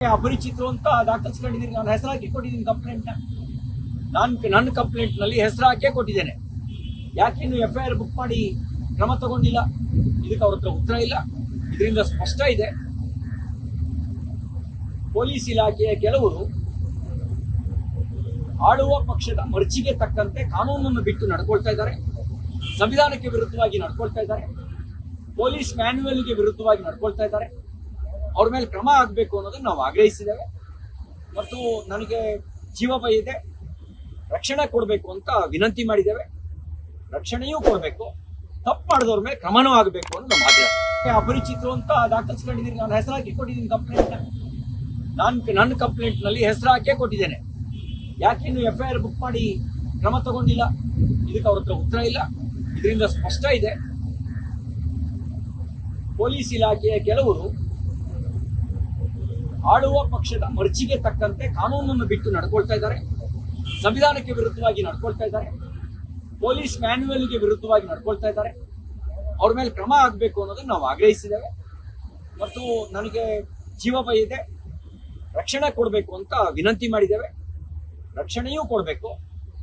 ಅಪರಿಚಿತರು ಅಂತ ದಾಖಲಿಸ್ಕೊಂಡಿದ್ದೀನಿ. ನಾನು ಹೆಸರು ಹಾಕಿ ಕೊಟ್ಟಿದ್ದೀನಿ ಕಂಪ್ಲೇಂಟ್. ನನ್ನ ಕಂಪ್ಲೇಂಟ್ ನಲ್ಲಿ ಹೆಸರು ಹಾಕೇ ಕೊಟ್ಟಿದ್ದೇನೆ. ಯಾಕೆ ಇನ್ನು FIR ಬುಕ್ ಮಾಡಿ ಕ್ರಮ ತಗೊಂಡಿಲ್ಲ? ಇದಕ್ಕೆ ಅವ್ರ ಹತ್ರ ಉತ್ತರ ಇಲ್ಲ. ಇದರಿಂದ ಸ್ಪಷ್ಟ ಇದೆ, ಪೊಲೀಸ್ ಇಲಾಖೆಯ ಕೆಲವರು ಆಳುವ ಪಕ್ಷದ ಮರ್ಜಿಗೆ ತಕ್ಕಂತೆ ಕಾನೂನನ್ನು ಬಿಟ್ಟು ನಡ್ಕೊಳ್ತಾ ಇದ್ದಾರೆ, ಸಂವಿಧಾನಕ್ಕೆ ವಿರುದ್ಧವಾಗಿ ನಡ್ಕೊಳ್ತಾ ಇದ್ದಾರೆ, ಪೊಲೀಸ್ ಮ್ಯಾನ್ಯುವಲ್ಗೆ ವಿರುದ್ಧವಾಗಿ ನಡ್ಕೊಳ್ತಾ ಇದ್ದಾರೆ. ಅವ್ರ ಮೇಲೆ ಕ್ರಮ ಆಗಬೇಕು ಅನ್ನೋದನ್ನು ನಾವು ಆಗ್ರಹಿಸಿದ್ದೇವೆ. ಮತ್ತು ನನಗೆ ಜೀವ ಭಯ ಇದೆ, ರಕ್ಷಣೆ ಕೊಡಬೇಕು ಅಂತ ವಿನಂತಿ ಮಾಡಿದ್ದೇವೆ. ರಕ್ಷಣೆಯೂ ಕೊಡಬೇಕು, ತಪ್ಪು ಮಾಡಿದವ್ರ ಮೇಲೆ ಕ್ರಮನೂ ಆಗಬೇಕು ಅನ್ನೋ ನಮ್ಮ ಆಗ್ರಹ. ಅಪರಿಚಿತರು ಅಂತ ದಾಖಲಿಸ್ಕೊಂಡಿದ್ದೀನಿ. ನಾನು ಹೆಸರು ಹಾಕಿ ಕೊಟ್ಟಿದ್ದೀನಿ ಕಂಪ್ಲೇಂಟ್. ನನ್ನ ಕಂಪ್ಲೇಂಟ್ ನಲ್ಲಿ ಹೆಸರು ಹಾಕೇ ಕೊಟ್ಟಿದ್ದೇನೆ. ಯಾಕೆ ಇನ್ನು FIR ಬುಕ್ ಮಾಡಿ ಕ್ರಮ ತಗೊಂಡಿಲ್ಲ? ಇದಕ್ಕೆ ಅವ್ರ ಹತ್ರ ಉತ್ತರ ಇಲ್ಲ. ಇದರಿಂದ ಸ್ಪಷ್ಟ ಇದೆ, ಪೊಲೀಸ್ ಇಲಾಖೆಯ ಕೆಲವರು ಆಳುವ ಪಕ್ಷದ ಮರ್ಜಿಗೆ ತಕ್ಕಂತೆ ಕಾನೂನನ್ನು ಬಿಟ್ಟು ನಡ್ಕೊಳ್ತಾ ಇದ್ದಾರೆ, ಸಂವಿಧಾನಕ್ಕೆ ವಿರುದ್ಧವಾಗಿ ನಡ್ಕೊಳ್ತಾ ಇದ್ದಾರೆ, ಪೊಲೀಸ್ ಮ್ಯಾನ್ಯುವಲ್ಗೆ ವಿರುದ್ಧವಾಗಿ ನಡ್ಕೊಳ್ತಾ ಇದ್ದಾರೆ. ಅವ್ರ ಮೇಲೆ ಕ್ರಮ ಆಗಬೇಕು ಅನ್ನೋದನ್ನು ನಾವು ಆಗ್ರಹಿಸಿದ್ದೇವೆ. ಮತ್ತು ನನಗೆ ಜೀವ ಭಯ ಇದೆ, ರಕ್ಷಣೆ ಕೊಡಬೇಕು ಅಂತ ವಿನಂತಿ ಮಾಡಿದ್ದೇವೆ. ರಕ್ಷಣೆಯೂ ಕೊಡಬೇಕು,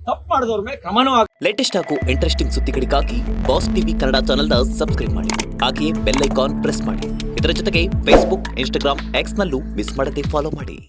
ತಪ್ಪು ಮಾಡಿದವ್ರ ಮೇಲೆ ಕ್ರಮನೂ ಲೇಟೆಸ್ಟ್ ಹಾಗೂ ಇಂಟ್ರೆಸ್ಟಿಂಗ್ ಸುದ್ದಿಗಳಿಗಾಗಿ ಬಾಸ್ ಟಿವಿ ಕನ್ನಡ ಚಾನೆಲ್ನ ಸಬ್ಸ್ಕ್ರೈಬ್ ಮಾಡಿ. ಹಾಗೆಯೇ ಬೆಲ್ ಐಕಾನ್ ಪ್ರೆಸ್ ಮಾಡಿ. ಇದರ ಜೊತೆಗೆ ಫೇಸ್ಬುಕ್, ಇನ್ಸ್ಟಾಗ್ರಾಮ್, ಎಕ್ಸ್ ನಲ್ಲೂ ಮಿಸ್ ಮಾಡದೆ ಫಾಲೋ ಮಾಡಿ.